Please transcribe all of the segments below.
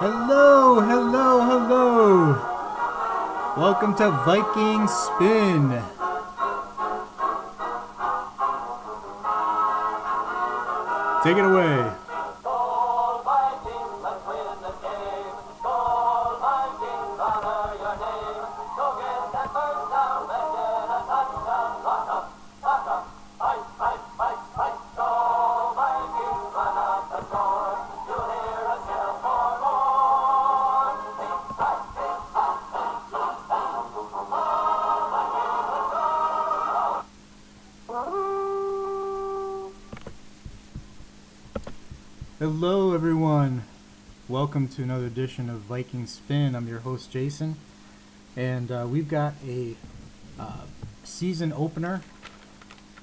Hello, hello, hello. Welcome to Viking Spin. Take it away. Skål Vikings, let's win the game. Skål Vikings, honor your name. Go get that first down and get a touchdown. Lock up, fight, fight, fight, fight. Skål Vikings, run up the score. You'll hear us yell for more. Think right, think fast, and keep fast. Skål Vikings, let's go. Hello, everyone. Welcome to another edition of Viking Spin. I'm your host, Jason, and we've got a season opener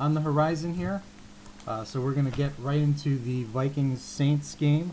on the horizon here. So we're going to get right into the Vikings Saints game.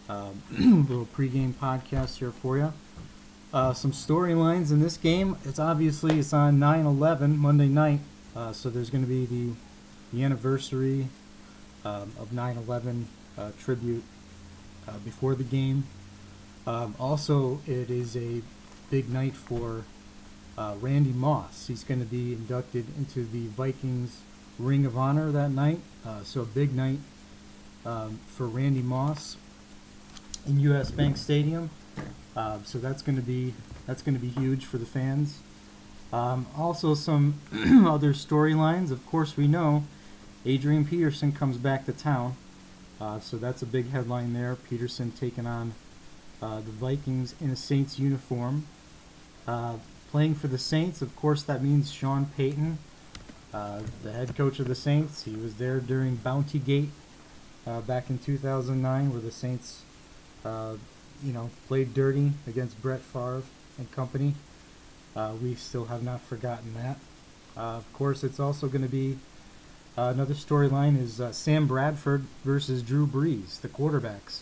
Little pregame podcast here for you. Some storylines in this game. It's on 9/11 Monday night, so there's going to be the anniversary of 9/11 tribute before the game. Also, it is a big night for Randy Moss. He's going to be inducted into the Vikings Ring of Honor that night. So a big night for Randy Moss in U.S. Bank Stadium. So that's going to be huge for the fans. Also, some other storylines. Of course, we know Adrian Peterson comes back to town. So that's a big headline there. Peterson taking on the Vikings in a Saints uniform. Playing for the Saints, of course, that means Sean Payton, the head coach of the Saints. He was there during Bounty Gate back in 2009, where the Saints, played dirty against Brett Favre and company. We still have not forgotten that. Of course, it's also going to be another storyline is Sam Bradford versus Drew Brees, the quarterbacks.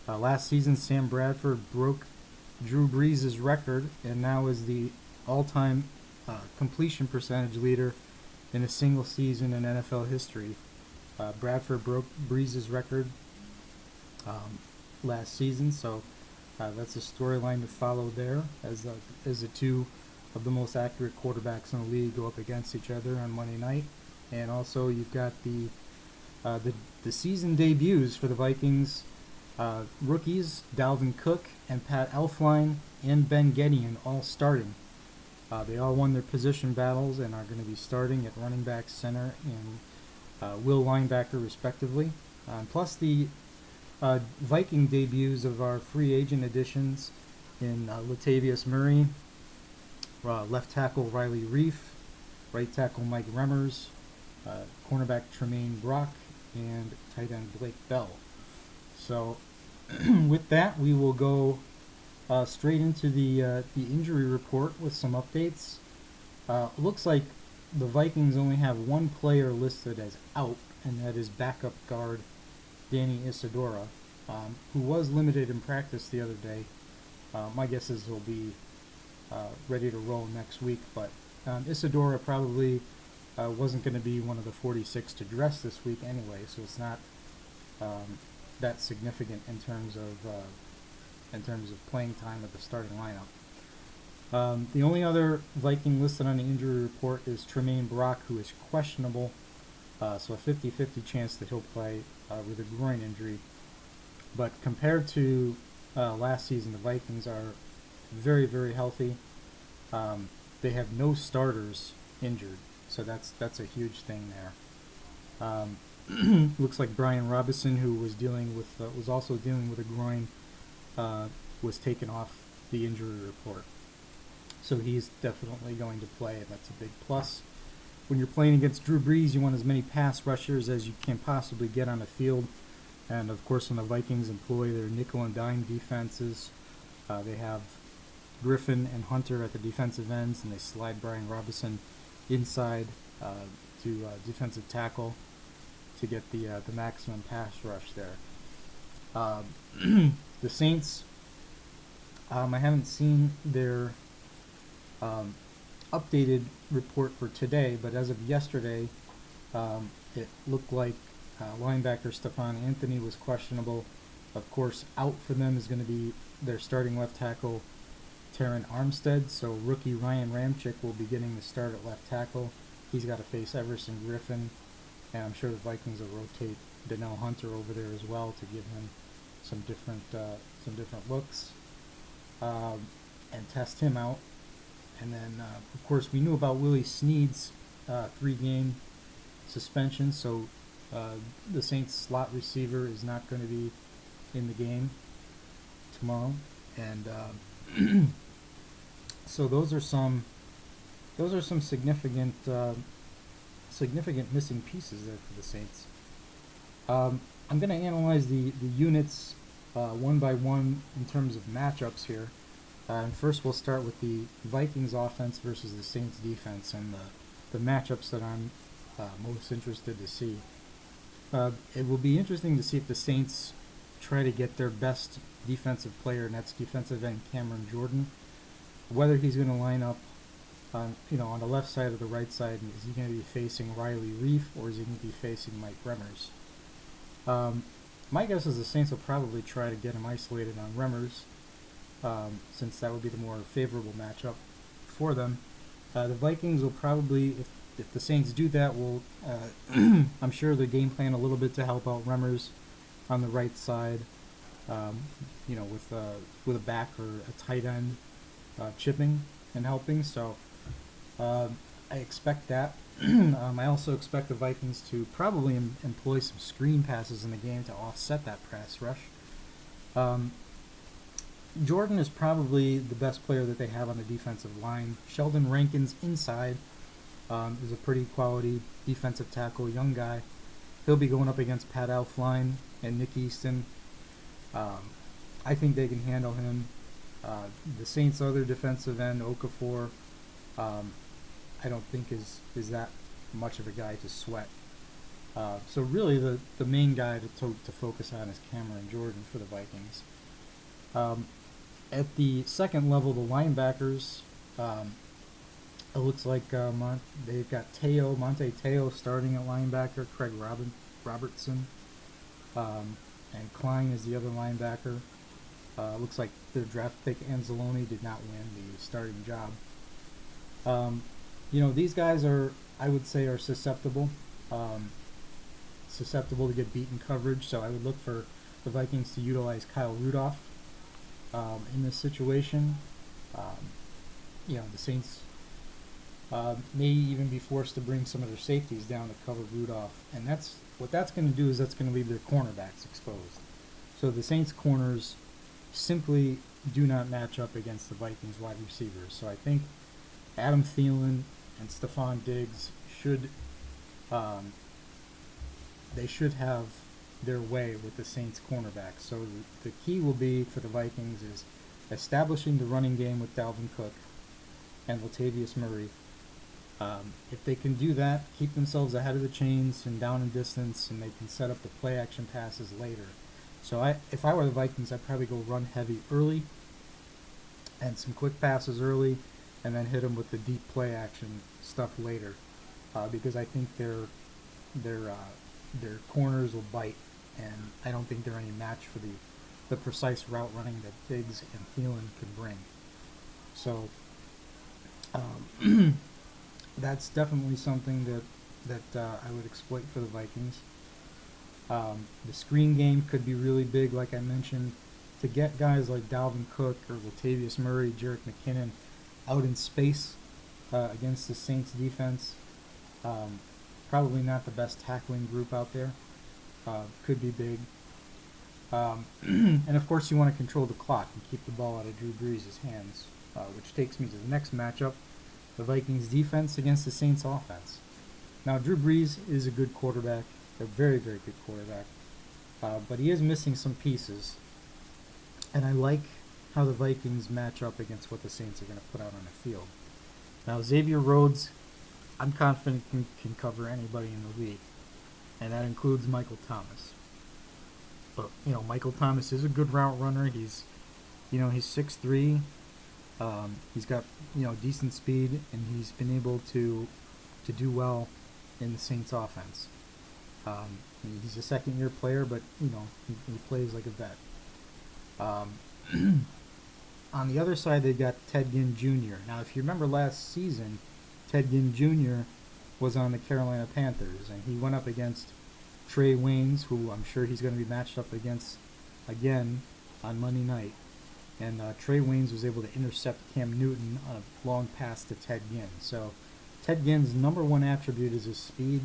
Last season, Sam Bradford broke Drew Brees' record and now is the all-time completion percentage leader in a single season in NFL history. Bradford broke Brees' record last season, so that's a storyline to follow there as the two of the most accurate quarterbacks in the league go up against each other on Monday night. And also, you've got the season debuts for the Vikings rookies, Dalvin Cook and Pat Elflein and Ben Gedeon, all starting. They all won their position battles and are going to be starting at running back, center, and will linebacker, respectively. Plus the Viking debuts of our free agent additions in Latavius Murray, left tackle Riley Reif, right tackle Mike Remmers, cornerback Tremaine Brock, and tight end Blake Bell. So with that, we will go straight into the injury report with some updates. Looks like the Vikings only have one player listed as out, and that is backup guard Danny Isidora, who was limited in practice the other day. My guess is he'll be ready to roll next week, but Isidora probably wasn't going to be one of the 46 to dress this week anyway, so it's not that significant in terms of playing time at the starting lineup. The only other Viking listed on the injury report is Tremaine Brock, who is questionable, so a 50-50 chance that he'll play with a groin injury. But compared to last season, the Vikings are very, very healthy. They have no starters injured. So that's a huge thing there. Looks like Brian Robinson, who was also dealing with a groin, was taken off the injury report. So he's definitely going to play, and that's a big plus. When you're playing against Drew Brees, you want as many pass rushers as you can possibly get on the field. And of course, when the Vikings employ their nickel and dime defenses, they have Griffin and Hunter at the defensive ends, and they slide Brian Robinson inside to defensive tackle to get the maximum pass rush there. The Saints, I haven't seen their updated report for today, but as of yesterday, it looked like linebacker Stephon Anthony was questionable. Of course, out for them is going to be their starting left tackle, Terran Armstead. So rookie Ryan Ramczyk will be getting the start at left tackle. He's got to face Everson Griffin, and I'm sure the Vikings will rotate Donnell Hunter over there as well to give him some different looks, and test him out. And then, of course, we knew about Willie Snead's 3-game suspension, so the Saints slot receiver is not going to be in the game tomorrow. And so those are some significant missing pieces there for the Saints. I'm going to analyze the units one by one in terms of matchups here. And first we'll start with the Vikings offense versus the Saints defense and the matchups that I'm most interested to see. It will be interesting to see if the Saints try to get their best defensive player, and that's defensive end Cameron Jordan. Whether he's going to line up on the left side or the right side, is he going to be facing Riley Reef or is he going to be facing Mike Remmers? My guess is the Saints will probably try to get him isolated on Remmers, since that would be the more favorable matchup for them. The Vikings will probably, if the Saints do that, will I'm sure they game plan a little bit to help out Remmers on the right side, with a back or a tight end chipping and helping. So I expect that. I also expect the Vikings to probably employ some screen passes in the game to offset that pass rush. Jordan is probably the best player that they have on the defensive line. Sheldon Rankins inside is a pretty quality defensive tackle, young guy. He'll be going up against Pat Elflein and Nick Easton. I think they can handle him. The Saints' other defensive end, Okafor, I don't think is that much of a guy to sweat. So really the main guy to focus on is Cameron Jordan for the Vikings. At the second level, the linebackers, it looks like they've got Monte Teo starting at linebacker, Craig Robertson, and Klein is the other linebacker. Looks like their draft pick Anzalone did not win the starting job. These guys I would say, are susceptible to get beaten coverage. So I would look for the Vikings to utilize Kyle Rudolph in this situation. The Saints may even be forced to bring some of their safeties down to cover Rudolph, and that's going to do is that's going to leave their cornerbacks exposed. So the Saints corners simply do not match up against the Vikings wide receivers. So I think Adam Thielen and Stephon Diggs should have their way with the Saints cornerbacks. So the key will be for the Vikings is establishing the running game with Dalvin Cook and Latavius Murray. If they can do that, keep themselves ahead of the chains and down in distance, and they can set up the play action passes later. So if I were the Vikings, I'd probably go run heavy early and some quick passes early, and then hit them with the deep play action stuff later, because I think their corners will bite, and I don't think they're any match for the precise route running that Diggs and Thielen can bring. So that's definitely something that I would exploit for the Vikings. The screen game could be really big, like I mentioned, to get guys like Dalvin Cook or Latavius Murray, Jerick McKinnon out in space against the Saints defense. Probably not the best tackling group out there. Could be big. And of course you want to control the clock and keep the ball out of Drew Brees' hands, which takes me to the next matchup, the Vikings defense against the Saints offense. Now Drew Brees is a good quarterback, a very, very good quarterback, but he is missing some pieces, and I like how the Vikings match up against what the Saints are going to put out on the field. Now Xavier Rhodes, I'm confident can cover anybody in the league, and that includes Michael Thomas. But Michael Thomas is a good route runner. He's 6'3". He's got decent speed, and he's been able to do well in the Saints offense. He's a second-year player, but he plays like a vet. On the other side, they've got Ted Ginn Jr. Now, if you remember last season, Ted Ginn Jr. was on the Carolina Panthers, and he went up against Trey Waynes, who I'm sure he's going to be matched up against again on Monday night. And Trey Waynes was able to intercept Cam Newton on a long pass to Ted Ginn. So Ted Ginn's number one attribute is his speed.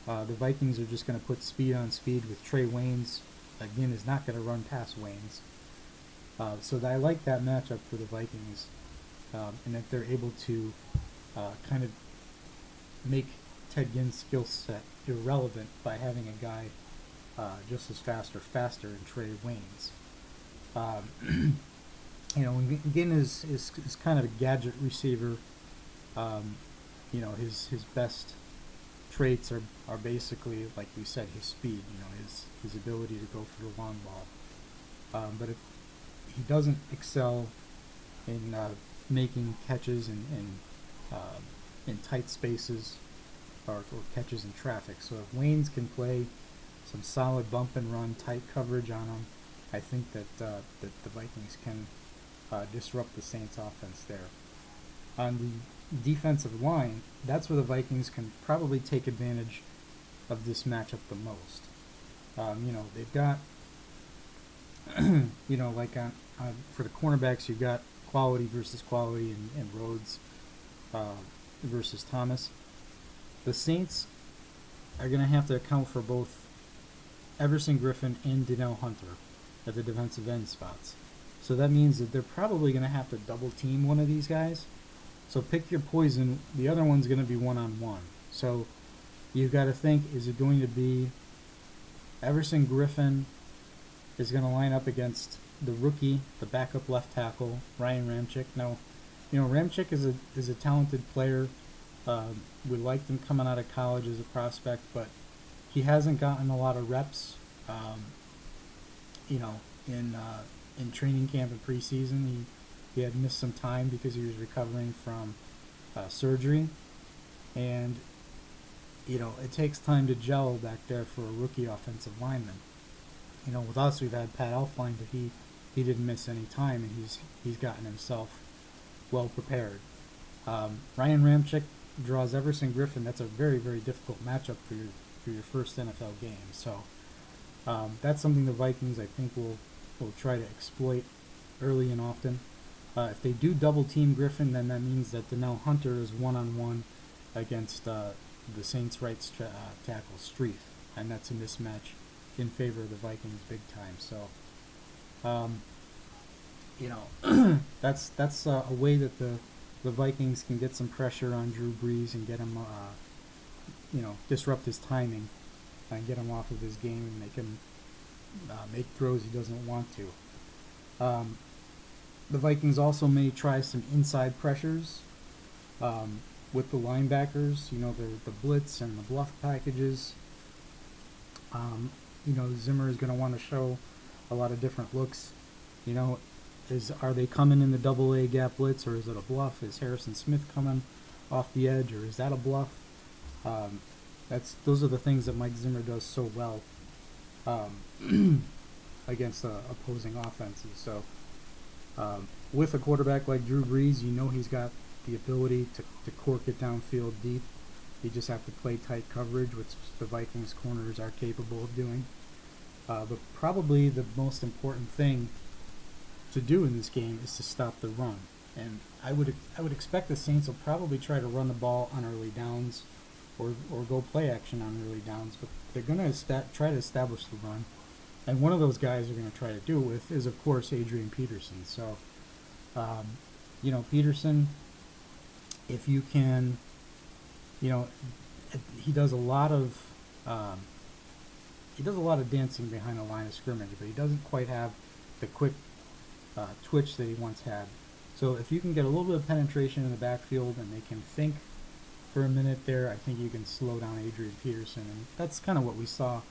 The Vikings are just going to put speed on speed with Trey Waynes. Ginn is not going to run past Waynes. So I like that matchup for the Vikings, and that they're able to kind of make Ted Ginn's skill set irrelevant by having a guy just as fast or faster than Trey Waynes. Ginn is kind of a gadget receiver. His best traits are basically, like we said, his speed. His ability to go for the long ball. But if he doesn't excel in making catches in tight spaces or catches in traffic. So if Waynes can play some solid bump and run, tight coverage on him, I think that the Vikings can disrupt the Saints' offense there. On the defensive line, that's where the Vikings can probably take advantage of this matchup the most. They've got, for the cornerbacks, you've got quality versus quality and Rhodes versus Thomas. The Saints are going to have to account for both Everson Griffin and Danielle Hunter at the defensive end spots. So that means that they're probably going to have to double team one of these guys. So pick your poison. The other one's going to be one-on-one. So you've got to think, is it going to be Everson Griffin is going to line up against the rookie, the backup left tackle, Ryan Ramczyk? Now, Ramczyk is a talented player. We liked him coming out of college as a prospect, but he hasn't gotten a lot of reps. In training camp and preseason, he had missed some time because he was recovering from surgery, and it takes time to gel back there for a rookie offensive lineman. With us, we've had Pat Elflein, but he didn't miss any time, and he's gotten himself well prepared. Ryan Ramczyk draws Everson Griffin. That's a very, very difficult matchup for your first NFL game. So that's something the Vikings, I think, will try to exploit early and often. If they do double team Griffin, then that means that Danielle Hunter is one-on-one against the Saints' right tackle Streif, and that's a mismatch in favor of the Vikings big time. So, that's a way that the Vikings can get some pressure on Drew Brees and get him, disrupt his timing and get him off of his game and make him make throws he doesn't want to. The Vikings also may try some inside pressures with the linebackers, the blitz and the bluff packages. Zimmer is going to want to show a lot of different looks. Are they coming in the double A gap blitz, or is it a bluff? Is Harrison Smith coming off the edge, or is that a bluff? Those are the things that Mike Zimmer does so well against opposing offenses. So with a quarterback like Drew Brees, he's got the ability to cork it downfield deep. You just have to play tight coverage, which the Vikings corners are capable of doing. But probably the most important thing to do in this game is to stop the run. And I would expect the Saints will probably try to run the ball on early downs or go play action on early downs, but they're going to try to establish the run. And one of those guys they're going to try to do it with is, of course, Adrian Peterson. So, Peterson, if you can, he does a lot of dancing behind the line of scrimmage, but he doesn't quite have the quick twitch that he once had. So if you can get a little bit of penetration in the backfield and make him think for a minute there, I think you can slow down Adrian Peterson. And that's kind of what we saw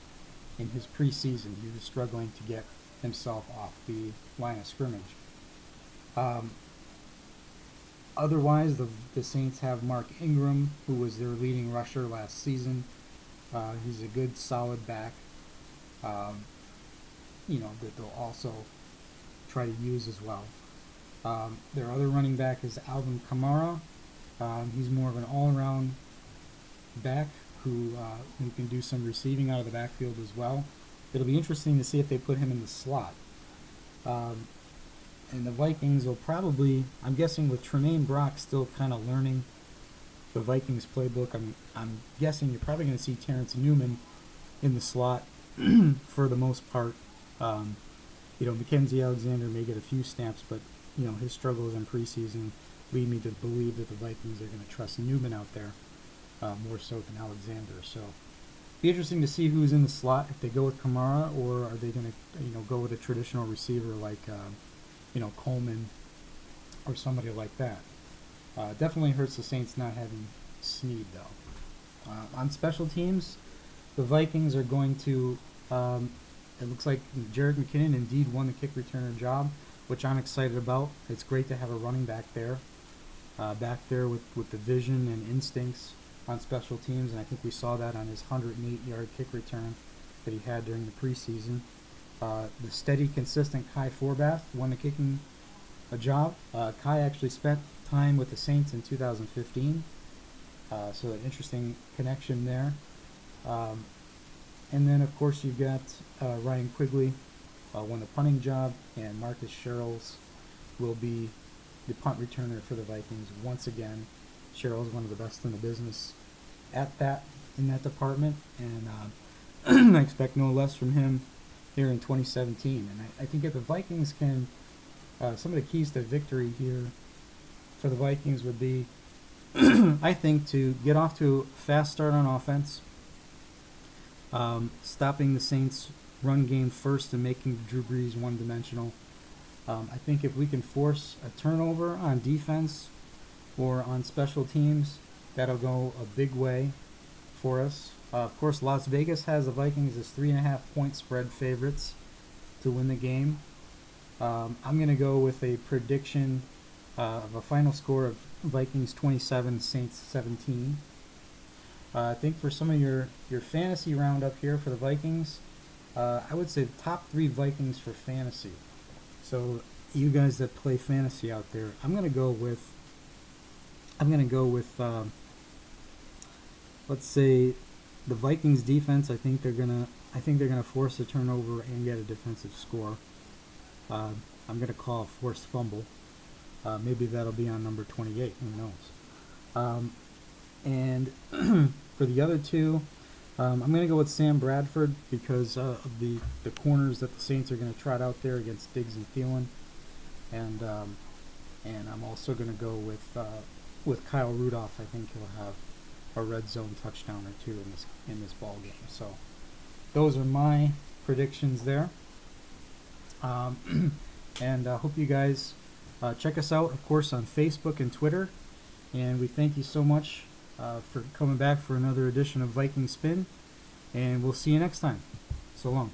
in his preseason. He was struggling to get himself off the line of scrimmage. Otherwise, the Saints have Mark Ingram, who was their leading rusher last season. He's a good, solid back. That they'll also try to use as well. Their other running back is Alvin Kamara. He's more of an all-around back who can do some receiving out of the backfield as well. It'll be interesting to see if they put him in the slot. And the Vikings will probably, I'm guessing with Tremaine Brock still kind of learning the Vikings playbook, I'm guessing you're probably going to see Terrence Newman in the slot for the most part. Mackenzie Alexander may get a few snaps, but his struggles in preseason lead me to believe that the Vikings are going to trust Newman out there more so than Alexander. So be interesting to see who's in the slot, if they go with Kamara, or are they going to go with a traditional receiver like Coleman or somebody like that. Definitely hurts the Saints not having Snead though. On special teams, the Vikings are going to. It looks like Jerick McKinnon indeed won the kick returner job, which I'm excited about. It's great to have a running back there with the vision and instincts on special teams, and I think we saw that on his 108-yard kick return that he had during the preseason. The steady, consistent Kai Forbath won the kicking job. Kai actually spent time with the Saints in 2015, so an interesting connection there. And then, of course, you've got Ryan Quigley won the punting job, and Marcus Sherrills will be the punt returner for the Vikings once again. Sherrills one of the best in the business in that department, and I expect no less from him here in 2017. And I think if the Vikings can, some of the keys to victory here for the Vikings would be, I think, to get off to a fast start on offense, stopping the Saints' run game first and making Drew Brees one-dimensional. I think if we can force a turnover on defense or on special teams, that'll go a big way for us. Of course, Las Vegas has the Vikings as 3.5-point spread favorites to win the game. I'm going to go with a prediction of a final score of Vikings 27, Saints 17. I think for some of your fantasy roundup here for the Vikings, I would say the top 3 Vikings for fantasy. So you guys that play fantasy out there, I'm gonna go with let's say the Vikings defense. I think they're gonna force a turnover and get a defensive score. I'm gonna call a forced fumble. Maybe that'll be on number 28. Who knows? And for the other two, I'm going to go with Sam Bradford because of the corners that the Saints are going to trot out there against Diggs and Thielen, and I'm also going to go with Kyle Rudolph. I think he'll have a red zone touchdown or two in this ball game. So those are my predictions there, and I hope you guys check us out, of course, on Facebook and Twitter. And we thank you so much for coming back for another edition of Viking Spin. And we'll see you next time. So long.